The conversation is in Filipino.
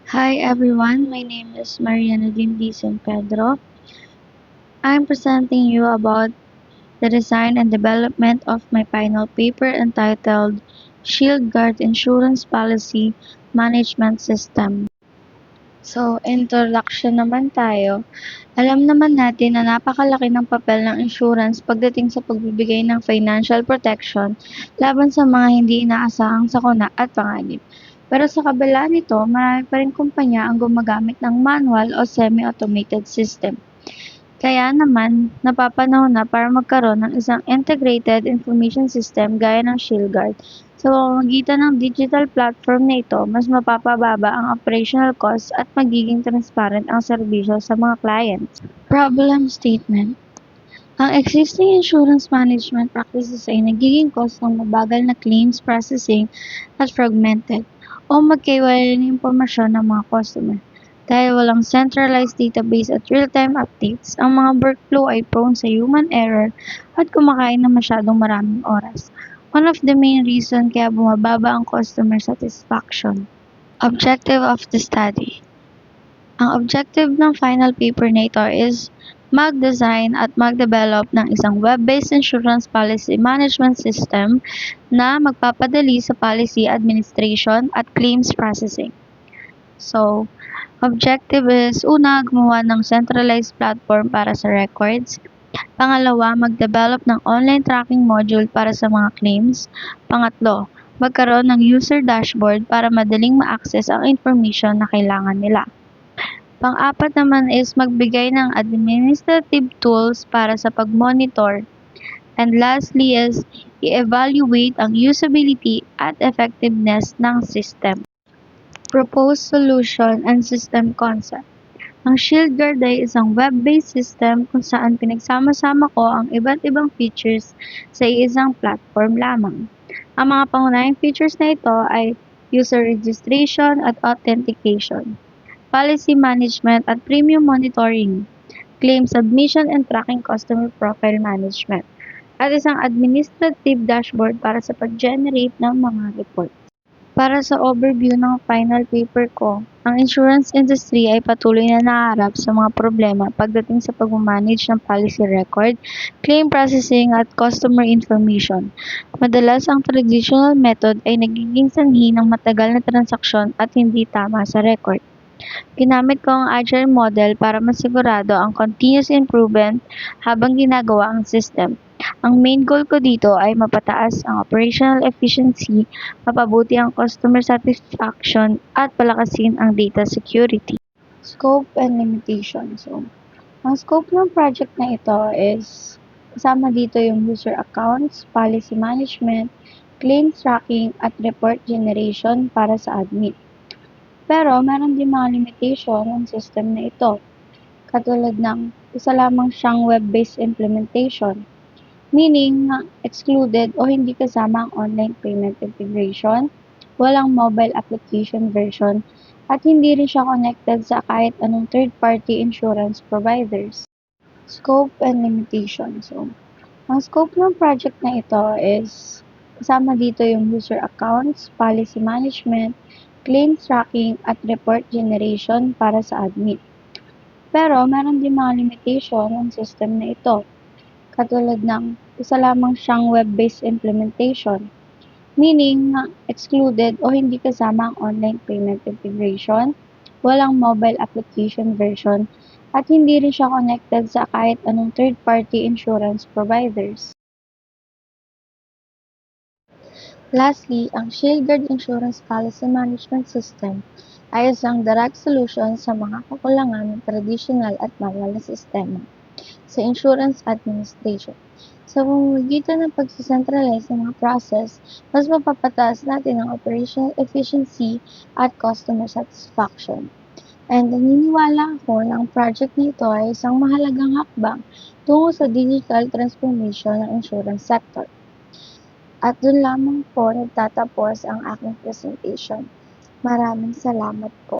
Hi everyone, my name is Mariana Dindi San Pedro. I'm presenting you about the design and development of my final paper entitled Shield Guard Insurance Policy Management System. So, introduction naman tayo. Alam naman natin na napakalaki ng papel ng insurance pagdating sa pagbibigay ng financial protection laban sa mga hindi inaasahang sakuna at panganib. Pero sa kabila nito, marami pa rin kumpanya ang gumagamit ng manual o semi-automated system. Kaya naman, napapanahon na para magkaroon ng isang integrated information system gaya ng ShieldGuard. Sa pamamagitan ng digital platform na ito, mas mapapababa ang operational costs at magiging transparent ang serbisyo sa mga clients. Problem statement. Ang existing insurance management practices ay nagiging cause ng mabagal na claims processing at fragmented o magkaiwalay ng impormasyon ng mga customer. Dahil walang centralized database at real-time updates, ang mga workflow ay prone sa human error at kumakain ng masyadong maraming oras. One of the main reason kaya bumababa ang customer satisfaction. Objective of the study. Ang objective ng final paper na ito is mag-design at mag-develop ng isang web-based insurance policy management system na magpapadali sa policy administration at claims processing. So, objective is una, gumawa ng centralized platform para sa records. Pangalawa, mag-develop ng online tracking module para sa mga claims. Pangatlo, magkaroon ng user dashboard para madaling ma-access ang information na kailangan nila. Pang-apat naman is magbigay ng administrative tools para sa pag-monitor. And lastly is i-evaluate ang usability at effectiveness ng system. Proposed solution and system concept. Ang ShieldGuard ay isang web-based system kung saan pinagsama-sama ko ang iba't ibang features sa isang platform lamang. Ang mga pangunahing features na ito ay user registration at authentication, policy management at premium monitoring, claim submission and tracking customer profile management, at isang administrative dashboard para sa pag-generate ng mga report. Para sa overview ng final paper ko, ang insurance industry ay patuloy na nahaharap sa mga problema pagdating sa pag-manage ng policy record, claim processing at customer information. Madalas ang traditional method ay nagiging sanhi ng matagal na transaksyon at hindi tama sa record. Ginamit ko ang agile model para masigurado ang continuous improvement habang ginagawa ang system. Ang main goal ko dito ay mapataas ang operational efficiency, mapabuti ang customer satisfaction, at palakasin ang data security. Scope and limitations. So, ang scope ng project na ito is kasama dito yung user accounts, policy management, claims tracking, at report generation para sa admin. Pero meron din mga limitation ang system na ito, katulad ng isa lamang siyang web-based implementation, meaning excluded o hindi kasama ang online payment integration, walang mobile application version, at hindi rin siya connected sa kahit anong third-party insurance providers. Scope and limitations. So, ang scope ng project na ito is kasama dito yung user accounts, policy management, claims tracking, at report generation para sa admin. Pero meron din mga limitation ang system na ito, katulad ng isa lamang siyang web-based implementation, meaning excluded o hindi kasama ang online payment integration, walang mobile application version, at hindi rin siya connected sa kahit anong third-party insurance providers. Lastly, ang ShieldGuard Insurance Policy Management System ay isang direct solution sa mga kakulangan ng traditional at manual na sistema sa insurance administration. Sa pamamagitan ng pagsicentralize ng mga process, mas mapapataas natin ang operational efficiency at customer satisfaction. And naniniwala ako na ang project nito ay isang mahalagang hakbang tungo sa digital transformation ng insurance sector. At doon lamang po nagtatapos ang aking presentation. Maraming salamat po.